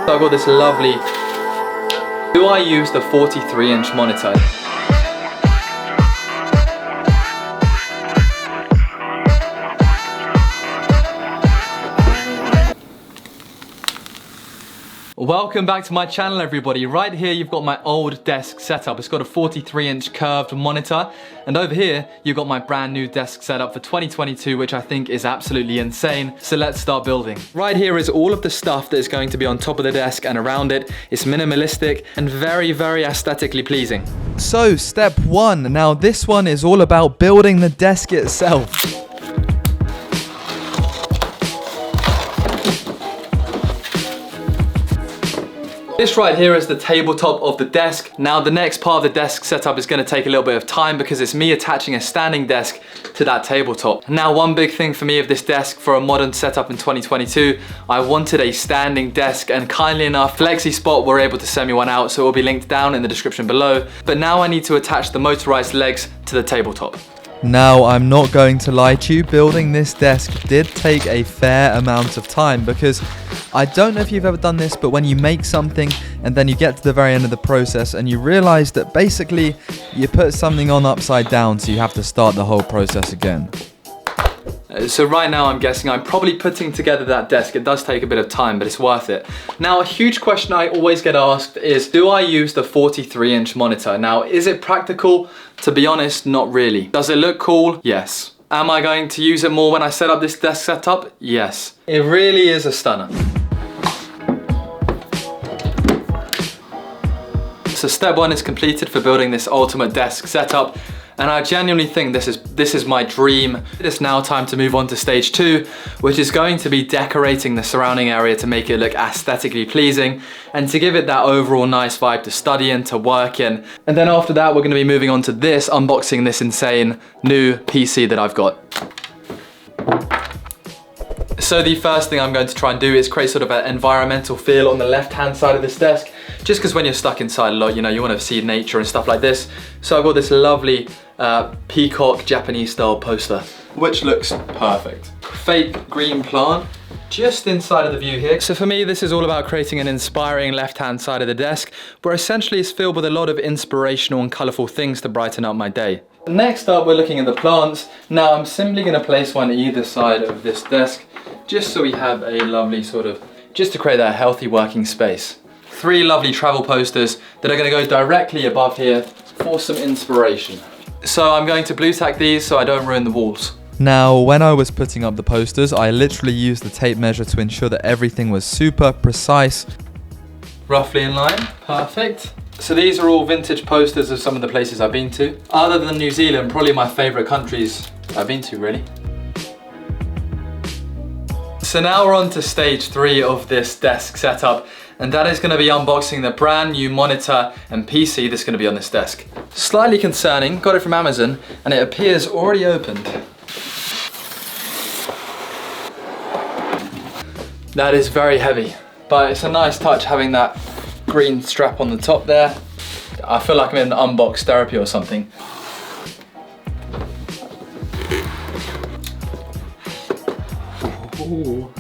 So I've got this lovely, do I use the 43-inch monitor? Welcome back to my channel, everybody. Right here you've got my old desk setup. It's got a 43-inch curved monitor, and over here you've got my brand new desk setup for 2022, which I think is absolutely insane. So let's start building. Right here is all of the stuff that is going to be on top of the desk and around it. It's minimalistic and very, very aesthetically pleasing. So step one, now this one is all about building the desk itself. This right here is the tabletop of the desk. Now the next part of the desk setup is going to take a little bit of time because it's me attaching a standing desk to that tabletop. Now one big thing for me of this desk for a modern setup in 2022, I wanted a standing desk, and kindly enough FlexiSpot were able to send me one out, so it will be linked down in the description below. But now I need to attach the motorized legs to the tabletop. Now, I'm not going to lie to you, building this desk did take a fair amount of time because I don't know if you've ever done this, but when you make something and then you get to the very end of the process and you realize that basically you put something on upside down, so you have to start the whole process again. So right now I'm guessing I'm probably putting together that desk. It does take a bit of time, but it's worth it. Now a huge question I always get asked is, do I use the 43-inch monitor? Now, is it practical? To be honest, not really. Does it look cool? Yes. Am I going to use it more when I set up this desk setup? Yes. It really is a stunner. So step one is completed for building this ultimate desk setup. And I genuinely think this is my dream. It's now time to move on to stage two, which is going to be decorating the surrounding area to make it look aesthetically pleasing and to give it that overall nice vibe to study in, to work in. And then after that, we're gonna be moving on to this, unboxing this insane new PC that I've got. So the first thing I'm going to try and do is create sort of an environmental feel on the left-hand side of this desk, just because when you're stuck inside a lot, you know, you want to see nature and stuff like this. So I've got this lovely peacock Japanese style poster, which looks perfect. Fake green plant just inside of the view here. So for me, this is all about creating an inspiring left-hand side of the desk, where essentially it's filled with a lot of inspirational and colorful things to brighten up my day. Next up, we're looking at the plants. Now I'm simply going to place one either side of this desk, just so we have a lovely sort of, just to create that healthy working space. 3 lovely travel posters that are going to go directly above here for some inspiration. So I'm going to blue tack these so I don't ruin the walls. Now, when I was putting up the posters, I literally used the tape measure to ensure that everything was super precise. Roughly in line, perfect. So these are all vintage posters of some of the places I've been to. Other than New Zealand, probably my favorite countries I've been to, really. So now we're on to stage 3 of this desk setup, and that is going to be unboxing the brand new monitor and PC that's going to be on this desk. Slightly concerning, got it from Amazon, and it appears already opened. That is very heavy, but it's a nice touch having that green strap on the top there. I feel like I'm in unbox therapy or something. Ooh.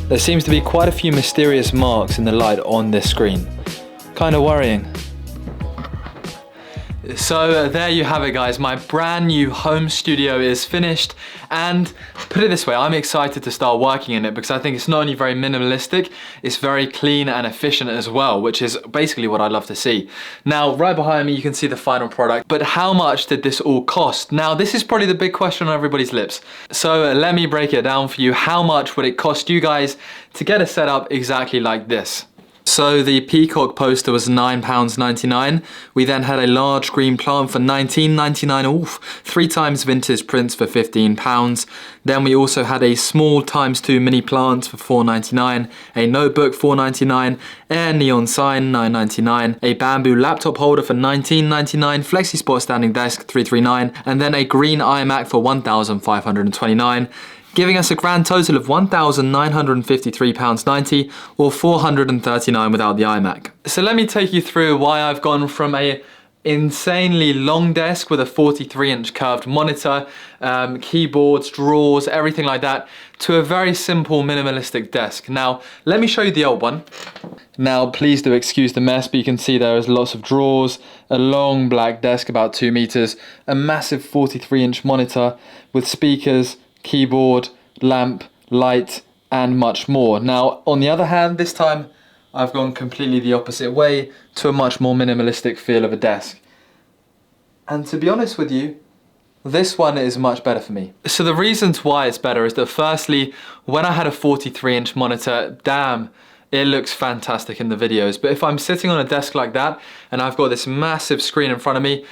There seems to be quite a few mysterious marks in the light on this screen. Kind of worrying. So there you have it, guys. My brand new home studio is finished, and put it this way, I'm excited to start working in it because I think it's not only very minimalistic, it's very clean and efficient as well, which is basically what I love to see. Now, right behind me, you can see the final product, but how much did this all cost? Now, this is probably the big question on everybody's lips. So let me break it down for you. How much would it cost you guys to get a setup exactly like this? So the peacock poster was £9.99. We then had a large green plant for £19.99. Oof, 3 times vintage prints for £15. Then we also had a small ×2 mini plant for £4.99, a notebook £4.99, air neon sign £9.99, a bamboo laptop holder for £19.99, flexi spot standing desk £339, and then a green iMac for £1,529. Giving us a grand total of £1,953.90 or $439 without the iMac. So let me take you through why I've gone from a insanely long desk with a 43-inch curved monitor, keyboards, drawers, everything like that, to a very simple minimalistic desk. Now, let me show you the old one. Now, please do excuse the mess, but you can see there is lots of drawers, a long black desk about 2 meters, a massive 43-inch monitor with speakers, keyboard, lamp, light, and much more. Now, on the other hand, this time I've gone completely the opposite way to a much more minimalistic feel of a desk. And to be honest with you, this one is much better for me. So the reasons why it's better is that firstly, when I had a 43-inch monitor, damn, it looks fantastic in the videos. But if I'm sitting on a desk like that and I've got this massive screen in front of me,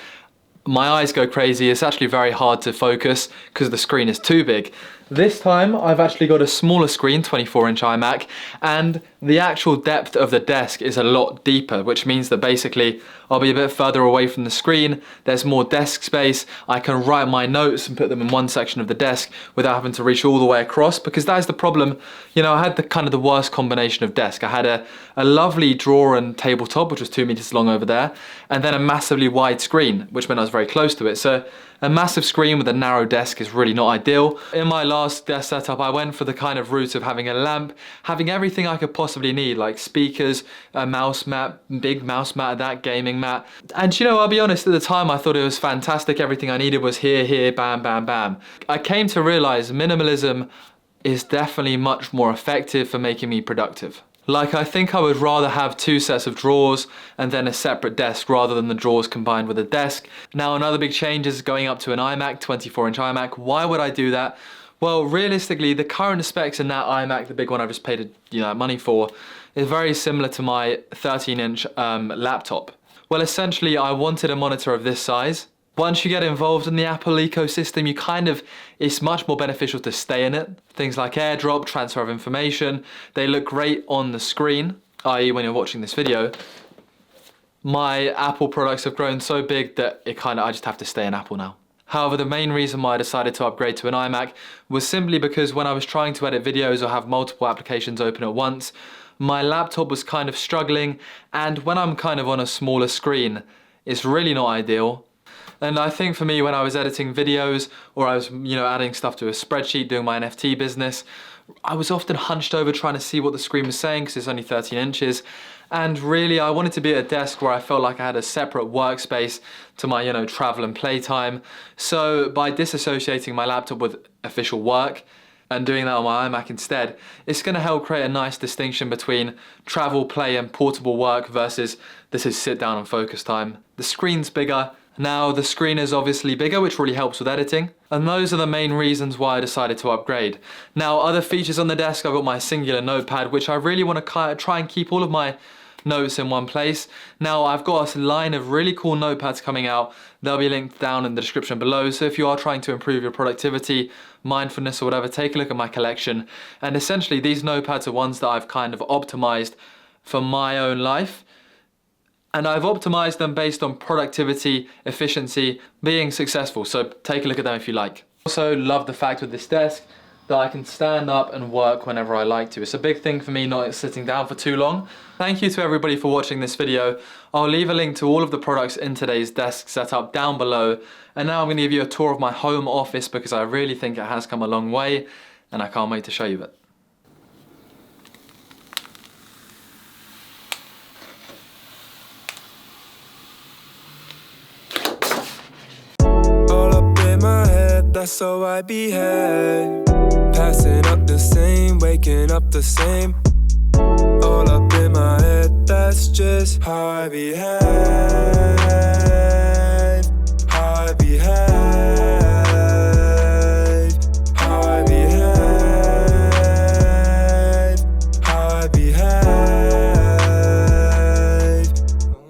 my eyes go crazy. It's actually very hard to focus because the screen is too big. This time I've actually got a smaller screen, 24-inch iMac, and the actual depth of the desk is a lot deeper, which means that basically I'll be a bit further away from the screen, there's more desk space, I can write my notes and put them in one section of the desk without having to reach all the way across, because that is the problem. You know, I had the worst combination of desk. I had a lovely drawer and tabletop, which was 2 meters long over there, and then a massively wide screen, which meant I was very close to it. So a massive screen with a narrow desk is really not ideal. In my last desk setup, I went for the kind of route of having a lamp, having everything I could possibly need, like speakers, a mouse mat, big mouse mat, that gaming mat. And you know, I'll be honest, at the time I thought it was fantastic. Everything I needed was here, bam, bam, bam. I came to realize minimalism is definitely much more effective for making me productive. Like, I think I would rather have 2 sets of drawers and then a separate desk rather than the drawers combined with a desk. Now, another big change is going up to an iMac, 24-inch iMac. Why would I do that? Well, realistically, the current specs in that iMac, the big one I just paid money for, is very similar to my 13-inch laptop. Well, essentially, I wanted a monitor of this size. Once you get involved in the Apple ecosystem, it's much more beneficial to stay in it. Things like AirDrop, transfer of information, they look great on the screen, i.e. when you're watching this video. My Apple products have grown so big that I just have to stay in Apple now. However, the main reason why I decided to upgrade to an iMac was simply because when I was trying to edit videos or have multiple applications open at once, my laptop was kind of struggling, and when I'm kind of on a smaller screen, it's really not ideal. And I think for me, when I was editing videos or I was, adding stuff to a spreadsheet, doing my NFT business, I was often hunched over trying to see what the screen was saying because it's only 13 inches. And really, I wanted to be at a desk where I felt like I had a separate workspace to my, travel and playtime. So by disassociating my laptop with official work and doing that on my iMac instead, it's going to help create a nice distinction between travel, play, and portable work versus this is sit down and focus time. The screen's bigger. Now, the screen is obviously bigger, which really helps with editing. And those are the main reasons why I decided to upgrade. Now, other features on the desk, I've got my singular notepad, which I really want to try and keep all of my notes in one place. Now, I've got a line of really cool notepads coming out. They'll be linked down in the description below. So if you are trying to improve your productivity, mindfulness, or whatever, take a look at my collection. And essentially, these notepads are ones that I've kind of optimized for my own life. And I've optimized them based on productivity, efficiency, being successful. So take a look at them if you like. Also love the fact with this desk that I can stand up and work whenever I like to. It's a big thing for me not sitting down for too long. Thank you to everybody for watching this video. I'll leave a link to all of the products in today's desk setup down below. And now I'm going to give you a tour of my home office because I really think it has come a long way and I can't wait to show you it. That's how I behave. Passing up the same, waking up the same. All up in my head, that's just how I behave. How I behave. How I behave. How I behave.